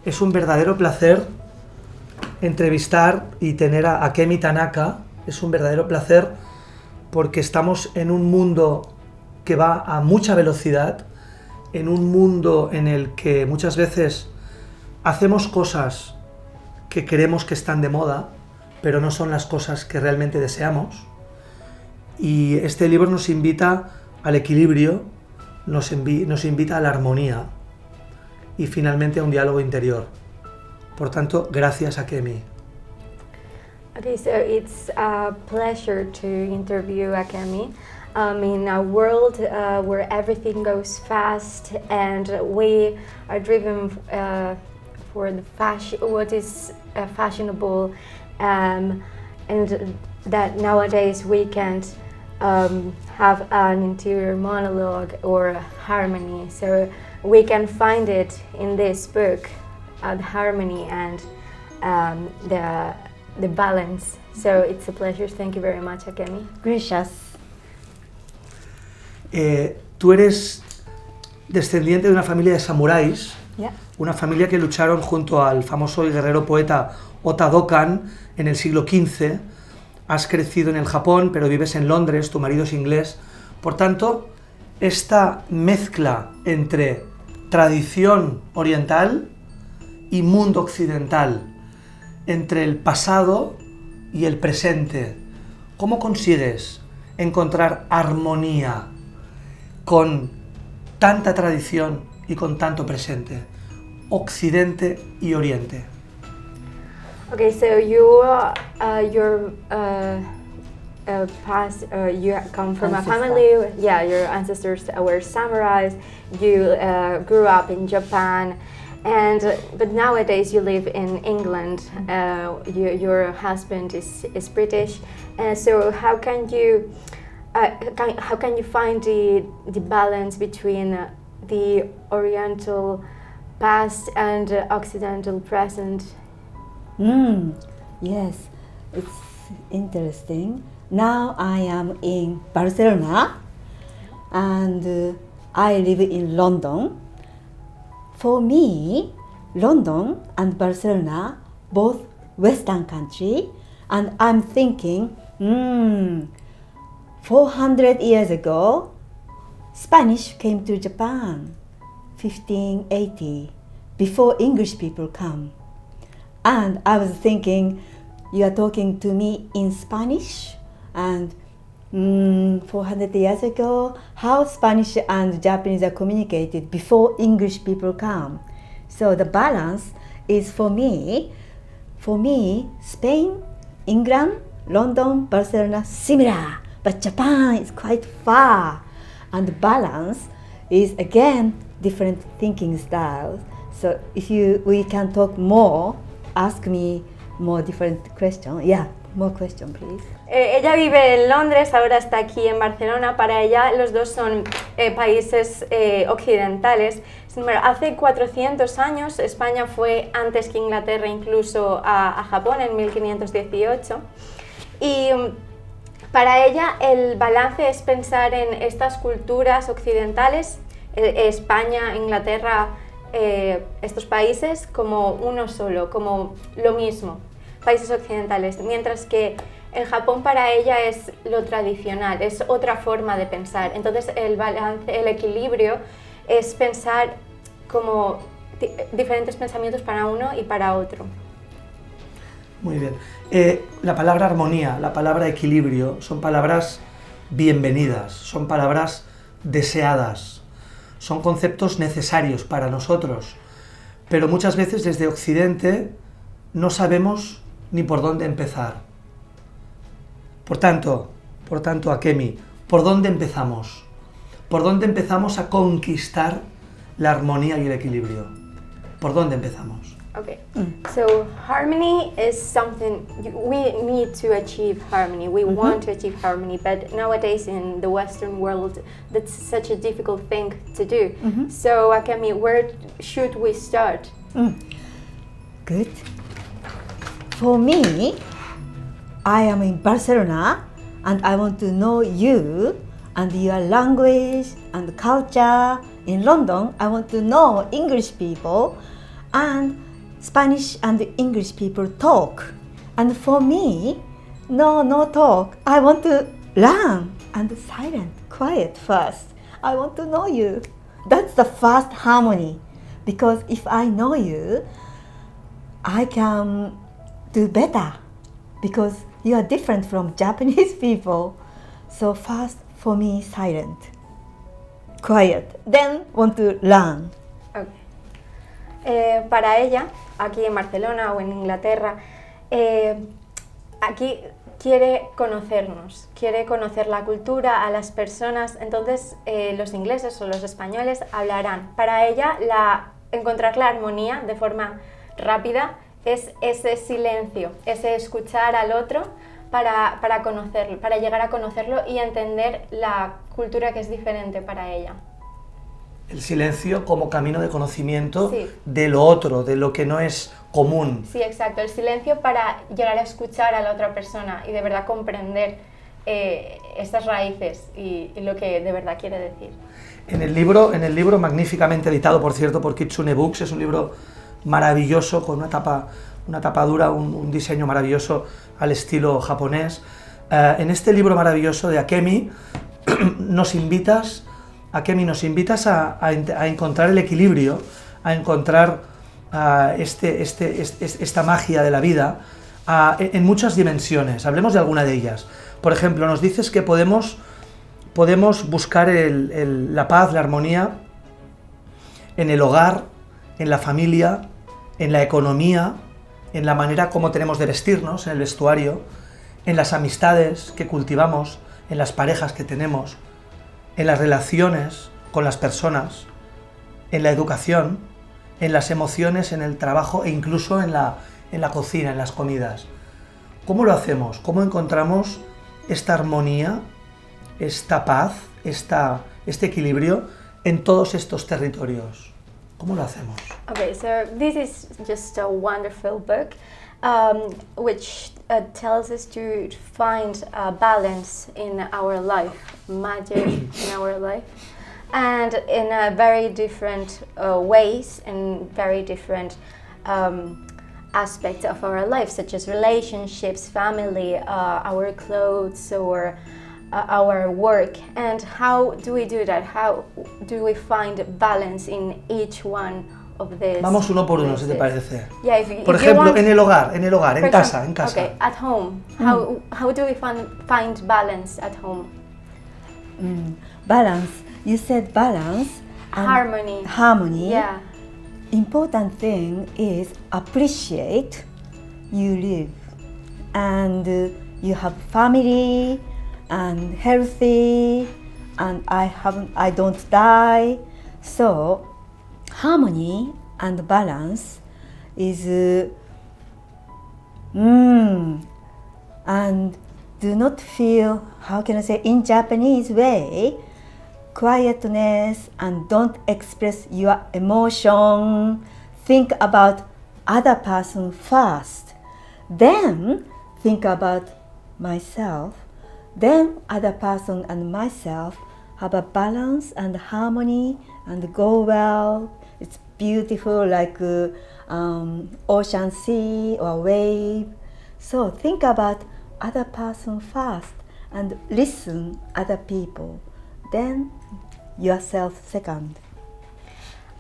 Es un verdadero placer entrevistar y tener a Akemi Tanaka. Es un verdadero placer porque estamos en un mundo que va a mucha velocidad, en un mundo en el que muchas veces hacemos cosas que creemos que están de moda, pero no son las cosas que realmente deseamos. Y este libro nos invita al equilibrio, nos invita a la armonía y finalmente a un diálogo interior. Por tanto, gracias, Akemi. Okay, so it's a pleasure to interview Akemi. In a world where everything goes fast and we are driven for the fashion, what is fashionable, and that nowadays we can't have an interior monologue or a harmony. So we can find it in this book, the harmony and the balance. So it's a pleasure. Thank you very much, Akemi. Gracious. Tú eres descendiente de una familia de samuráis, Yeah. una familia que lucharon junto al famoso y guerrero poeta Ōta Dōkan en el siglo XV. Has crecido en el Japón, pero vives en Londres, tu marido es inglés. Por tanto, esta mezcla entre tradición oriental y mundo occidental, entre el pasado y el presente, ¿cómo consigues encontrar armonía con tanta tradición y con tanto presente, Occidente y Oriente? Okay, so you come from a family. Yeah, your ancestors were samurais. You grew up in Japan, but nowadays you live in England. Your husband is British, so how can you find the balance between the Oriental past and Occidental present? Yes, it's interesting. Now I am in Barcelona and I live in London. For me, London and Barcelona, both Western country, and I'm thinking, 400 years ago, Spanish came to Japan, 1580, before English people come. And I was thinking, you are talking to me in Spanish, and 400 years ago, how Spanish and Japanese are communicated before English people come. So the balance is for me, Spain, England, London, Barcelona, similar, but Japan is quite far. And the balance is again different thinking styles. So if we can talk more, ask me more different question. Yeah, more question, please. Ella vive en Londres, ahora está aquí en Barcelona. Para ella los dos son países occidentales. Sin embargo, hace 400 años España fue antes que Inglaterra incluso a Japón en 1518. Y para ella el balance es pensar en estas culturas occidentales, España, Inglaterra, estos países como uno solo, como lo mismo, países occidentales, mientras que en Japón para ella es lo tradicional, es otra forma de pensar. Entonces el balance, el equilibrio es pensar como diferentes pensamientos para uno y para otro. Muy bien. La palabra armonía, la palabra equilibrio son palabras bienvenidas, son palabras deseadas. Son conceptos necesarios para nosotros, pero muchas veces desde Occidente no sabemos ni por dónde empezar. Por tanto, Akemi, ¿por dónde empezamos? ¿Por dónde empezamos a conquistar la armonía y el equilibrio? ¿Por dónde empezamos? Okay, so harmony is something we need to achieve harmony. We want to achieve harmony, but nowadays in the Western world, that's such a difficult thing to do. So, Akemi, where should we start? Good. For me, I am in Barcelona, and I want to know you and your language and culture. In London, I want to know English people, and Spanish and English people talk. And for me, no talk. I want to learn and silent, quiet first. I want to know you. That's the first harmony. Because if I know you, I can do better. Because you are different from Japanese people. So first, for me, silent, quiet. Then want to learn. Okay. Para ella, aquí en Barcelona o en Inglaterra, aquí quiere conocernos, quiere conocer la cultura, a las personas. Entonces los ingleses o los españoles hablarán. Para ella, encontrar la armonía de forma rápida es ese silencio, ese escuchar al otro para conocerlo, para llegar a conocerlo y entender la cultura que es diferente para ella. El silencio como camino de conocimiento sí. de lo otro, de lo que no es común. Sí, exacto, el silencio para llegar a escuchar a la otra persona y de verdad comprender estas raíces y lo que de verdad quiere decir. En el libro magníficamente editado, por cierto, por Kitsune Books, es un libro maravilloso, con una tapa dura, un diseño maravilloso al estilo japonés. En este libro maravilloso de Akemi nos invitas a encontrar el equilibrio, a encontrar esta magia de la vida en muchas dimensiones. Hablemos de alguna de ellas. Por ejemplo, nos dices que podemos buscar la paz, la armonía en el hogar, en la familia, en la economía, en la manera como tenemos de vestirnos, en el vestuario, en las amistades que cultivamos, en las parejas que tenemos, en las relaciones con las personas, en la educación, en las emociones, en el trabajo e incluso en la cocina, en las comidas. ¿Cómo lo hacemos? ¿Cómo encontramos esta armonía, esta paz, este equilibrio en todos estos territorios? ¿Cómo lo hacemos? Okay, so this is just a wonderful book which tells us to find balance in our life, magic in our life, and in very different ways and very different aspects of our life, such as relationships, family, our clothes, or our work. And how do we do that? How do we find balance in each one of these? Vamos uno por uno, places? si te parece. Yeah, Por ejemplo, en el hogar, en casa. Okay, at home. How do we find balance at home? Balance. You said balance. Harmony. Harmony. Yeah. Important thing is appreciate you live and you have family and healthy and I don't die. So harmony and balance is and do not feel, how can I say, in Japanese way, quietness and don't express your emotion. Think about other person first, then think about myself, then other person and myself have a balance and harmony and go well. It's beautiful like ocean, sea or wave. So think about other person first and listen other people, then yourself second.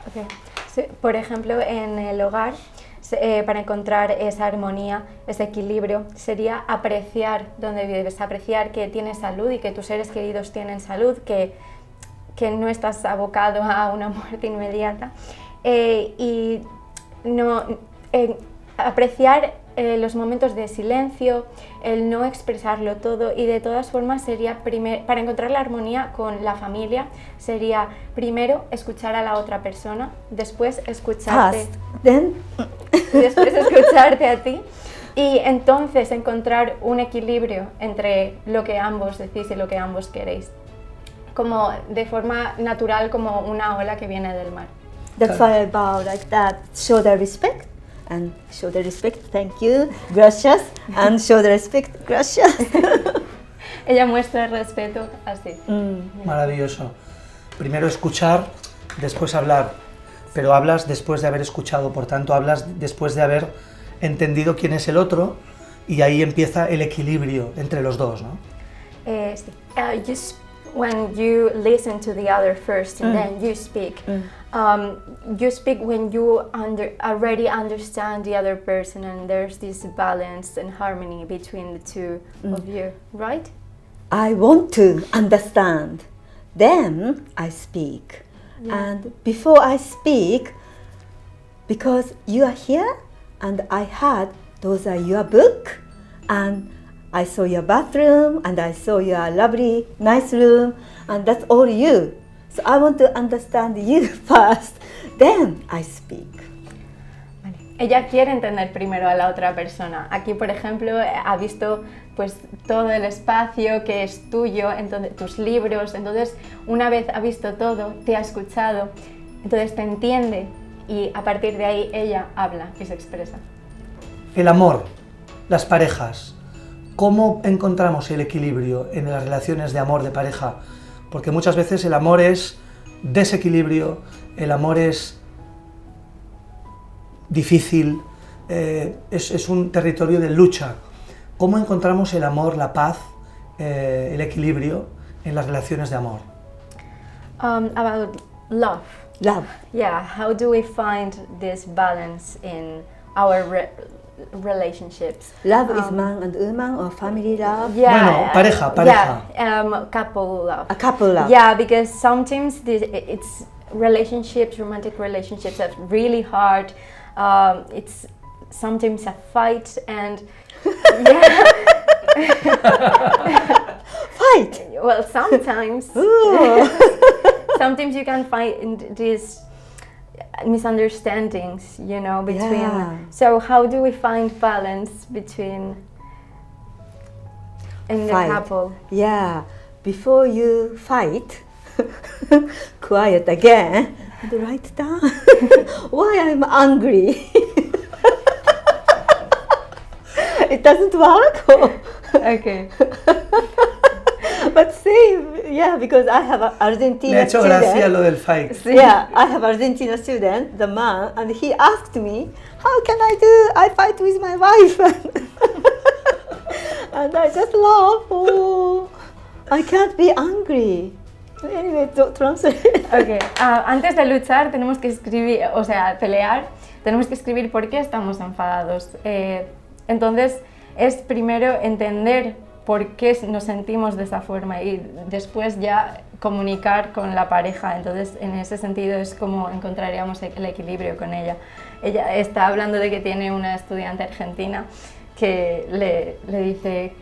Okay. Sí, por ejemplo, en el hogar, para encontrar esa armonía, ese equilibrio, sería apreciar donde vives, apreciar que tienes salud y que tus seres queridos tienen salud, que no estás abocado a una muerte inmediata, y apreciar los momentos de silencio, el no expresarlo todo, y de todas formas sería para encontrar la armonía con la familia sería primero escuchar a la otra persona, después escucharte, después escucharte a ti, y entonces encontrar un equilibrio entre lo que ambos decís y lo que ambos queréis, como de forma natural, como una ola que viene del mar. That's why I bow like that. Show the respect. And show the respect, thank you, gracias, and show the respect, gracias. Ella muestra el respeto así. Maravilloso. Primero escuchar, después hablar. pero hablas después de haber escuchado, por tanto hablas después de haber entendido quién es el otro y ahí empieza el equilibrio entre los dos, ¿no? Sí. When you listen to the other first and then you speak. You speak when you already understand the other person and there's this balance and harmony between the two of you, right? I want to understand, then I speak. And before I speak, because you are here and I heard those are your book and I saw your bathroom and I saw your lovely, nice room and that's all you. So I want to understand you first, then I speak. Vale. Ella quiere entender primero a la otra persona. Aquí, por ejemplo, ha visto pues todo el espacio que es tuyo, entonces, tus libros, entonces una vez ha visto todo, te ha escuchado, entonces te entiende y a partir de ahí ella habla y se expresa. El amor, las parejas. ¿Cómo encontramos el equilibrio en las relaciones de amor de pareja? Porque muchas veces el amor es desequilibrio, el amor es difícil, es un territorio de lucha. ¿Cómo encontramos el amor, la paz, el equilibrio en las relaciones de amor? About love. Love. Yeah, how do we find this balance in our relationships? Love is man and woman or family love? Yeah, bueno, pareja. Yeah, couple love. A couple love. Yeah, because sometimes it's relationships, romantic relationships are really hard. It's sometimes a fight and yeah. Fight? Well, sometimes. Sometimes you can find these misunderstandings, you know, between. Yeah. So how do we find balance between in the Fight. couple? Yeah, before you fight, quiet again and write down why I'm angry. It doesn't work. Okay. But same, yeah, because I have an Argentina Me ha hecho student. gracia lo del fight. Yeah, I have Argentina student, the man, and he asked me, how can I fight with my wife? And I just laugh, oh, I can't be angry. Anyway, don't translate. Okay. Antes de luchar tenemos que escribir, o sea, pelear, tenemos que escribir por qué estamos enfadados. Entonces, es primero entender por qué nos sentimos de esa forma y después ya comunicar con la pareja. Entonces, en ese sentido es como encontraríamos el equilibrio con ella. Ella está hablando de que tiene una estudiante argentina que le dice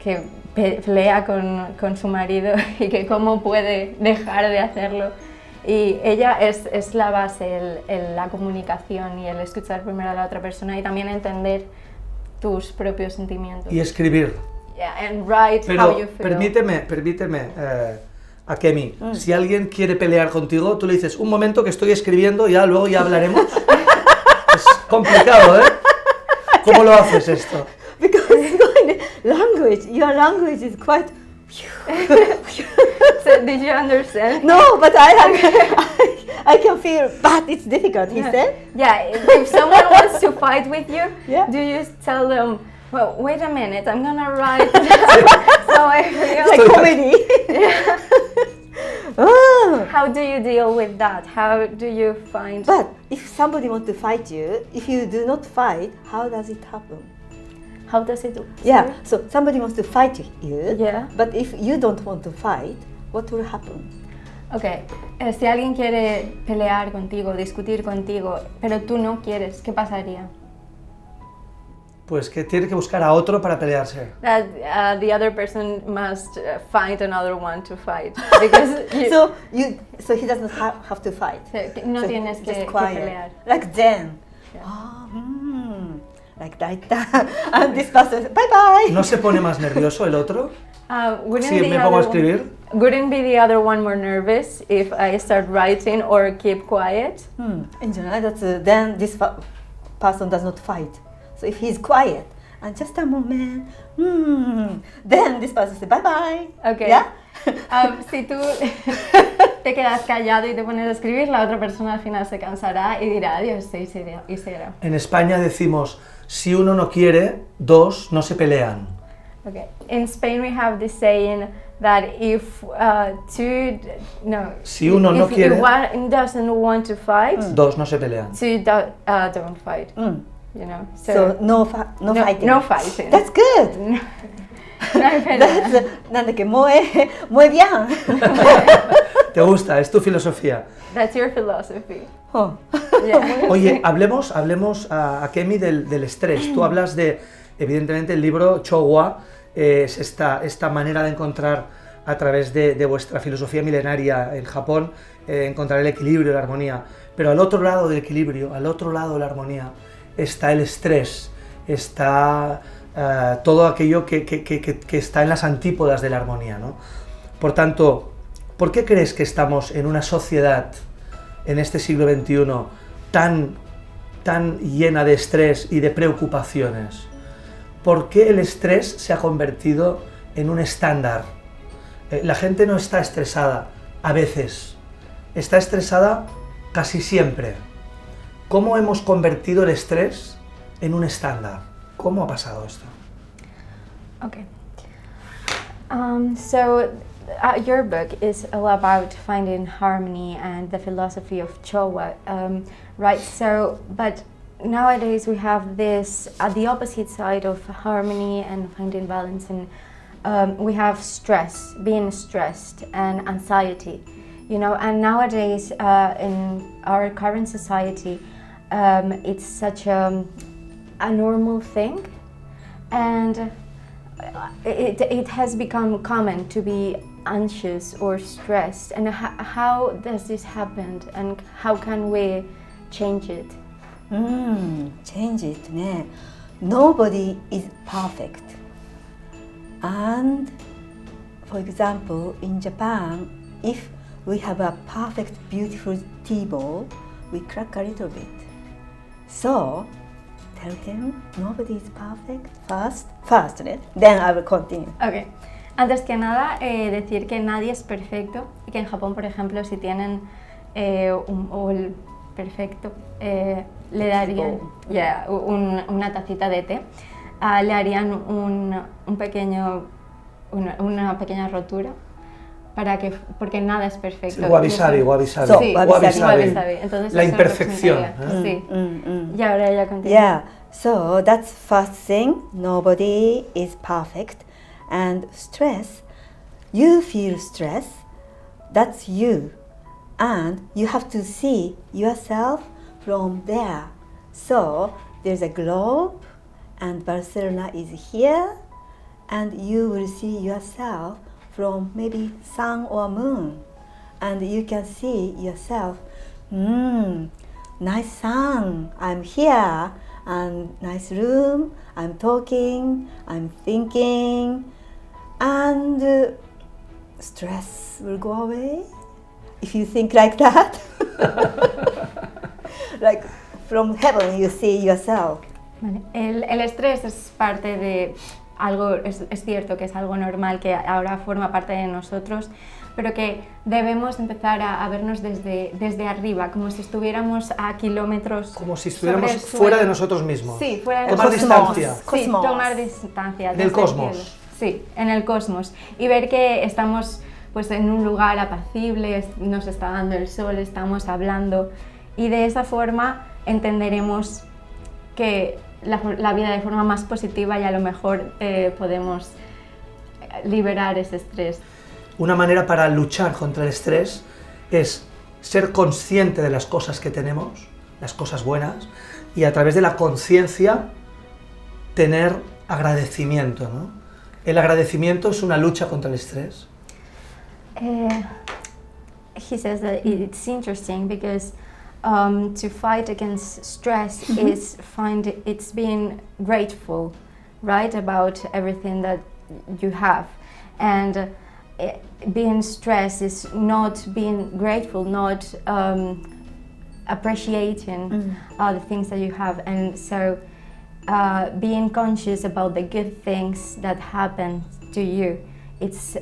que pelea con su marido y que cómo puede dejar de hacerlo. Y ella es la base, la comunicación y el escuchar primero a la otra persona y también entender tus propios sentimientos. Y escribir. Yeah, and write Pero how you feel. permíteme, Akemi, si alguien quiere pelear contigo, tú le dices, un momento que estoy escribiendo, luego ya hablaremos. Es complicado, ¿eh? ¿Cómo lo haces esto? Because your language is quite... So, did you understand? No, but I can feel, but it's difficult, he said. Yeah, if someone wants to fight with you, Yeah. do you tell them, well, wait a minute, I'm gonna write so I feel Like comedy. Oh. How do you deal with that? How do you find... But if somebody wants to fight you, if you do not fight, how does it happen? How does it do? Yeah, so somebody wants to fight you, Yeah. but if you don't want to fight, what will happen? Ok, si alguien quiere pelear contigo, discutir contigo, pero tú no quieres, ¿qué pasaría? Pues que tiene que buscar a otro para pelearse. That the other person must find another one to fight. Because So he doesn't have to fight. no So tienes just que quiet. pelear. Like Zen. Yeah. Like that. And this person says, bye bye. ¿No se pone más nervioso el otro? Wouldn't Si the me pongo a other one- escribir. Wouldn't be the other one more nervous if I start writing or keep quiet? In general, then this person does not fight. So if he's quiet and just a moment, then this person says bye bye. Okay. Yeah. Si tú te quedas callado y te pones a escribir, la otra persona al final se cansará y dirá adiós y se irá. En España decimos, si uno no quiere, dos no se pelean. Okay. In Spain we have this saying that if si uno no quiere, one doesn't want to fight, dos no se pelean. two don't fight. You know, So no fighting. No fighting. That's good. No hay pelea. That's muy bien. ¿Te gusta? Es tu filosofía. That's your philosophy. Oh. Yeah. Oye, hablemos Akemi, del estrés. Tú hablas de, evidentemente, el libro Chōwa, es esta manera de encontrar, a través de vuestra filosofía milenaria en Japón, encontrar el equilibrio, la armonía. Pero al otro lado del equilibrio, al otro lado de la armonía, está el estrés, está todo aquello que está en las antípodas de la armonía, ¿no? Por tanto, ¿por qué crees que estamos en una sociedad, en este siglo XXI, tan llena de estrés y de preocupaciones? ¿Por qué el estrés se ha convertido en un estándar? La gente no está estresada a veces, está estresada casi siempre. ¿Cómo hemos convertido el estrés en un estándar? ¿Cómo ha pasado esto? Okay. Your book is all about finding harmony and the philosophy of Chōwa, right? So, but nowadays we have this at the opposite side of harmony and finding balance, and we have stress, being stressed, and anxiety, you know. And nowadays, in our current society, it's such a normal thing, and it has become common to be anxious or stressed. And how does this happen, and how can we change it? Change it, ne. Nobody is perfect. And for example, in Japan, if we have a perfect, beautiful tea bowl, we crack a little bit. So, tell them nobody is perfect first, then I will continue. Okay. Antes que nada, decir que nadie es perfecto y que en Japón, por ejemplo, si tienen un bowl perfecto, le darían una tacita de té, le harían una pequeña rotura porque nada es perfecto. Wabi sabi. Sí, wabi sabi. Entonces, la imperfección. Sí. Y ahora ella continúa. Yeah, so that's first thing. Nobody is perfect. And stress, you feel stress, that's you. And you have to see yourself from there. So there's a globe, and Barcelona is here, and you will see yourself from maybe sun or moon, and you can see yourself, nice sun, I'm here, and nice room, I'm talking, I'm thinking, and stress will go away if you think like that. Like from heaven you see yourself. Vale. El estrés es parte de algo, es cierto que es algo normal, que ahora forma parte de nosotros, pero que debemos empezar a vernos desde arriba, como si estuviéramos a kilómetros. Como si estuviéramos fuera de nosotros mismos. Sí, fuera de tomar nosotros. distancia. Sí, tomar distancia. Del cosmos. Sí, en el cosmos. Y ver que estamos pues en un lugar apacible, nos está dando el sol, estamos hablando, y de esa forma entenderemos que la vida de forma más positiva y a lo mejor podemos liberar ese estrés. Una manera para luchar contra el estrés es ser consciente de las cosas que tenemos, las cosas buenas, y a través de la conciencia tener agradecimiento, ¿no? ¿El agradecimiento es una lucha contra el estrés? He says that it's interesting because to fight against stress is it's being grateful, right, about everything that you have, and being stressed is not being grateful, not appreciating the things that you have, and so being conscious about the good things that happen to you it's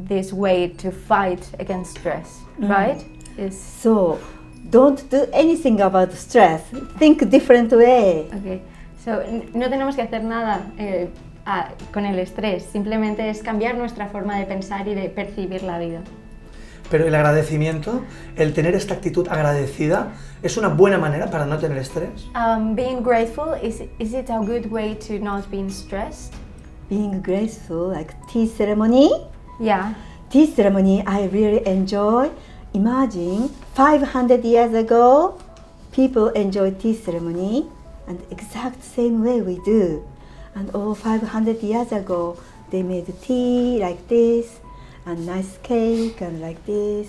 this way to fight against stress, right? So, don't do anything about stress. Think different way. Okay. So, no tenemos que hacer nada con el estrés, simplemente es cambiar nuestra forma de pensar y de percibir la vida. Pero el agradecimiento, el tener esta actitud agradecida, ¿es una buena manera para no tener estrés? Being grateful, is it a good way to not being stressed? Being grateful, like tea ceremony. Yeah. Tea ceremony, I really enjoy. Imagine 500 years ago, people enjoy tea ceremony, and exact same way we do. And 500 years ago, they made tea like this, and nice cake, and like this.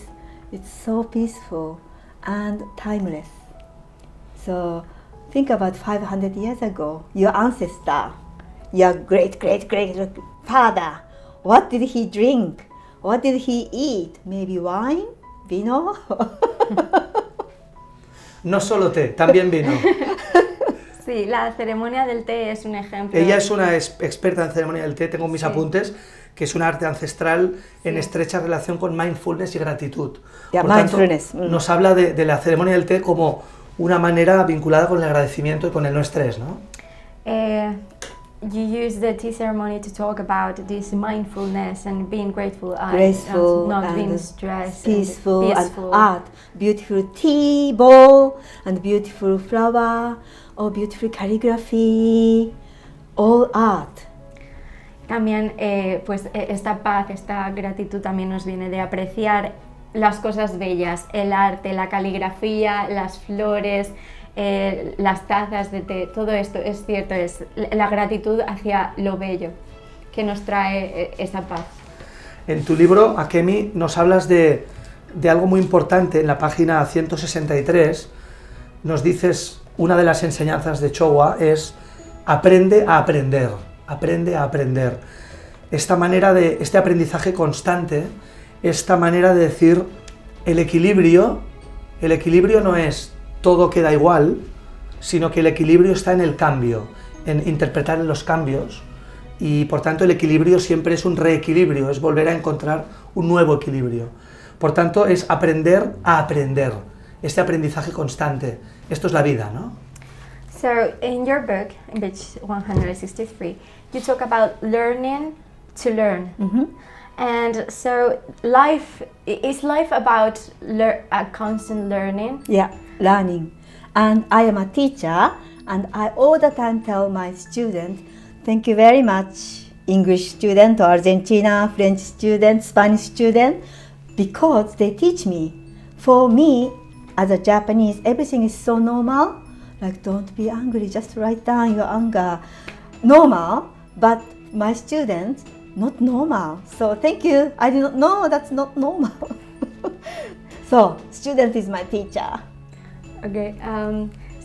It's so peaceful and timeless. So think about 500 years ago, your ancestor, your great father. What did he drink? What did he eat? Maybe wine? Vino? No solo té, también vino. Sí, la ceremonia del té es un ejemplo. Ella es una experta en ceremonia del té, tengo mis apuntes, que es un arte ancestral en estrecha relación con mindfulness y gratitud. Yeah, Por tanto, mindfulness. nos habla de la ceremonia del té como una manera vinculada con el agradecimiento y con el no estrés, ¿no? You use the tea ceremony to talk about this mindfulness and being grateful Graceful and not and being stressed. peaceful, and and art. Beautiful tea bowl and beautiful flower or beautiful calligraphy, all art. También pues esta paz, esta gratitud también nos viene de apreciar las cosas bellas, el arte, la caligrafía, las flores, las tazas de té, todo esto es cierto, es la gratitud hacia lo bello que nos trae esa paz. En tu libro, Akemi, nos hablas de algo muy importante en la página 163, nos dices, una de las enseñanzas de Chōwa es aprende a aprender, aprende a aprender. Esta manera de, este aprendizaje constante, esta manera de decir el equilibrio no es todo queda igual, sino que el equilibrio está en el cambio, en interpretar los cambios, y por tanto el equilibrio siempre es un reequilibrio, es volver a encontrar un nuevo equilibrio. Por tanto es aprender a aprender, este aprendizaje constante. Esto es la vida, ¿no? So in your book, in page 163, you talk about learning to learn. Mm-hmm. And so is life about a constant learning? Yeah, learning. And I am a teacher, and I all the time tell my students, thank you very much, English student, Argentina, French student, Spanish student, because they teach me. For me, as a Japanese, everything is so normal. Like, don't be angry, just write down your anger. Normal, but my students, not normal. So thank you. I did not know that's not normal. So, student is my teacher. Okay.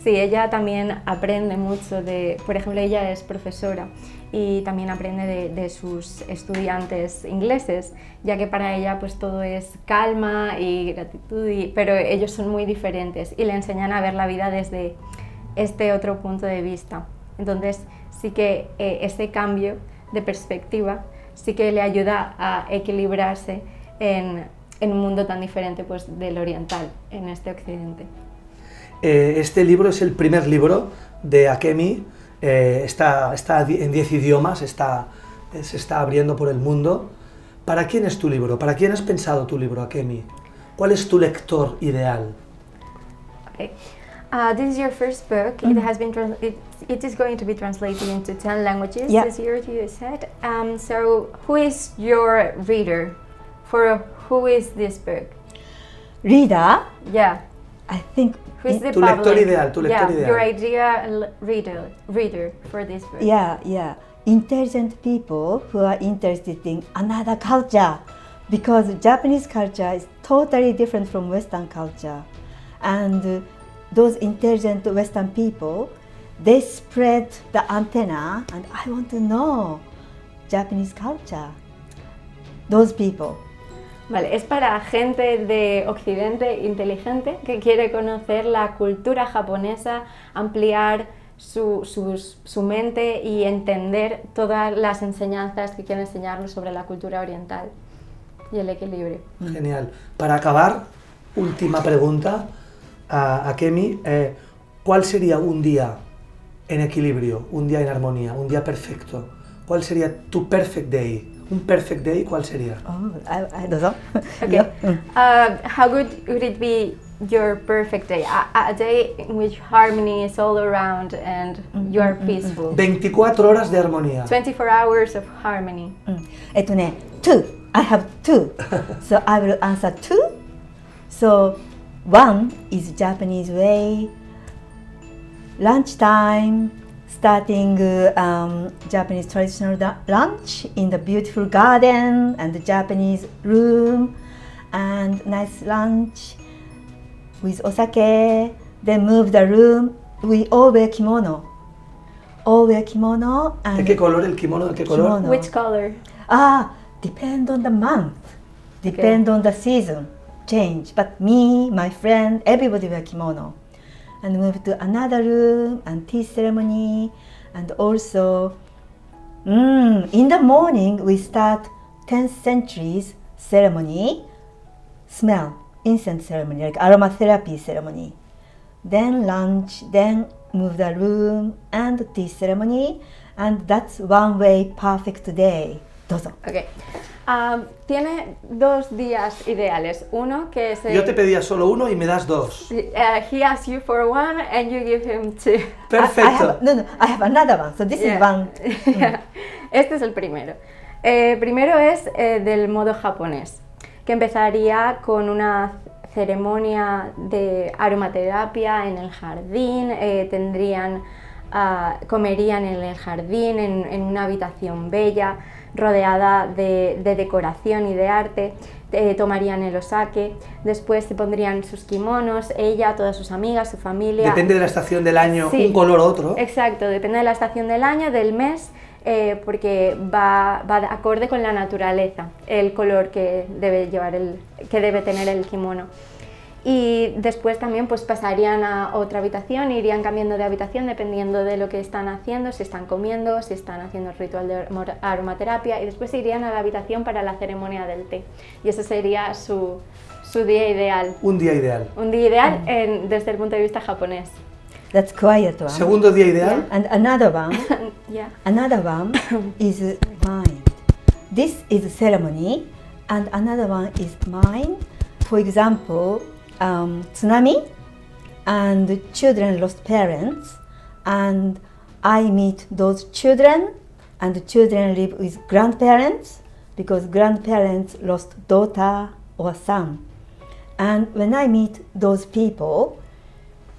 Sí, ella también aprende mucho de, por ejemplo, ella es profesora y también aprende de sus estudiantes ingleses, ya que para ella pues todo es calma y gratitud, pero ellos son muy diferentes y le enseñan a ver la vida desde este otro punto de vista. Entonces sí que ese cambio de perspectiva sí que le ayuda a equilibrarse en un mundo tan diferente pues, del oriental, en este occidente. Este libro es el primer libro de Akemi, está en 10 idiomas, se está abriendo por el mundo. ¿Para quién es tu libro? ¿Para quién has pensado tu libro, Akemi? ¿Cuál es tu lector ideal? Okay. This is your first book. It is going to be translated into 10 languages this year, you said. So who is your reader? For who is this book? Reader? Yeah. I think tu lector ideal, your ideal reader for this book. Yeah. Intelligent people who are interested in another culture, because Japanese culture is totally different from Western culture. And those intelligent Western people, they spread the antenna, and I want to know Japanese culture. Those people. Vale, es para gente de Occidente inteligente que quiere conocer la cultura japonesa, ampliar su mente y entender todas las enseñanzas que quieren enseñarnos sobre la cultura oriental y el equilibrio. Genial. Para acabar, última pregunta a Akemi. ¿Cuál sería un día en equilibrio, un día en armonía, un día perfecto? ¿Cuál sería tu perfect day? Un perfect day, ¿cuál sería? Oh, I don't know. Okay. How good would it be your perfect day? A day in which harmony is all around and you are peaceful. 24 horas de armonía. 24 hours of harmony. 2. I have 2. So I will answer 2. So 1 is Japanese way. Lunchtime, starting Japanese traditional lunch in the beautiful garden and the Japanese room, and nice lunch with osake. Then move the room. We all wear kimono. All wear kimono. And ¿De qué color el kimono? ¿De qué color? Kimono. Which color? Depend on the month. Depend on the season. Change. But me, my friend, everybody wear kimono. And move to another room and tea ceremony, and also in the morning we start 10th century's ceremony, smell, incense ceremony, like aromatherapy ceremony. Then lunch, then move the room and tea ceremony, and that's one way perfect day. Dozo. Okay. Tiene 2 días ideales. Uno que es... Yo te pedía solo uno y me das 2. He asks you for 1 and you give him 2. Perfecto. I have another one. So this is one. Yeah. Este es el primero. Primero es del modo japonés, que empezaría con una ceremonia de aromaterapia en el jardín, comerían en el jardín, en una habitación bella, rodeada de decoración y de arte, tomarían el osake, después se pondrían sus kimonos, ella, todas sus amigas, su familia. Depende de la estación del año, sí, un color u otro. Exacto, depende de la estación del año, del mes, porque va de acorde con la naturaleza, el color que debe tener el kimono. Y después también pues pasarían a otra habitación, irían cambiando de habitación dependiendo de lo que están haciendo, si están comiendo, si están haciendo el ritual de aromaterapia, y después irían a la habitación para la ceremonia del té. Y ese sería su día ideal. Un día ideal. Un día ideal desde el punto de vista japonés. That's quiet one. Segundo día ideal. And another one. Yeah. Another one is mind. This is ceremony, and another one is mind. For example, tsunami, and the children lost parents, and I meet those children, and the children live with grandparents because grandparents lost daughter or son. And when I meet those people,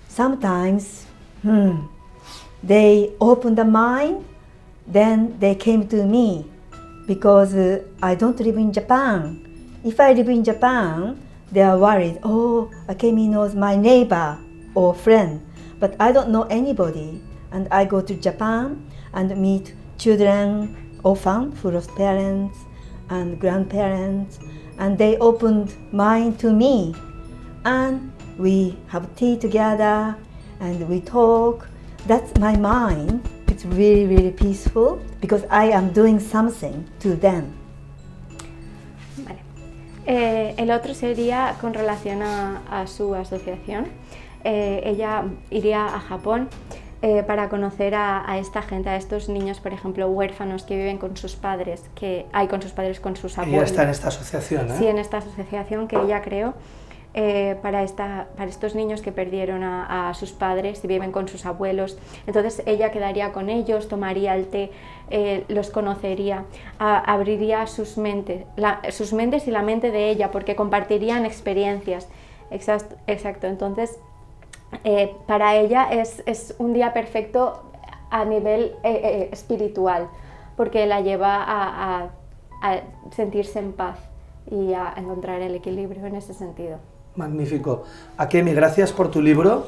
sometimes they open the mind, then they came to me because I don't live in Japan. If I live in Japan, they are worried, oh, Akemi knows my neighbor or friend, but I don't know anybody. And I go to Japan and meet children, orphan, who lost parents and grandparents, and they opened mind to me. And we have tea together and we talk. That's my mind. It's really, really peaceful because I am doing something to them. El otro sería con relación a su asociación. Ella iría a Japón para conocer a esta gente, a estos niños, por ejemplo, huérfanos que viven con sus padres, con sus abuelos. Ella está en esta asociación, ¿eh? Sí, en esta asociación que ella creó para estos niños que perdieron a sus padres y viven con sus abuelos. Entonces ella quedaría con ellos, tomaría el té, los conocería, abriría sus mentes y la mente de ella, porque compartirían experiencias. Exacto. Entonces para ella es un día perfecto a nivel espiritual, porque la lleva a sentirse en paz y a encontrar el equilibrio en ese sentido. Magnífico. Akemi, gracias por tu libro,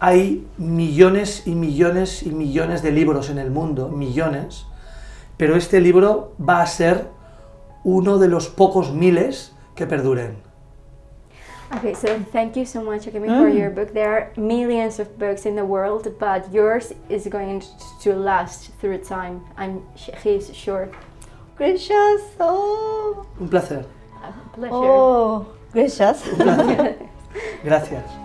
Hay millones y millones y millones de libros en el mundo, millones, pero este libro va a ser uno de los pocos miles que perduren. Okay, so thank you so much, Akemi, for your book. There are millions of books in the world, but yours is going to last through time. He's sure. Gracious. Oh. Un placer. A pleasure. Oh, gracious. Gracias.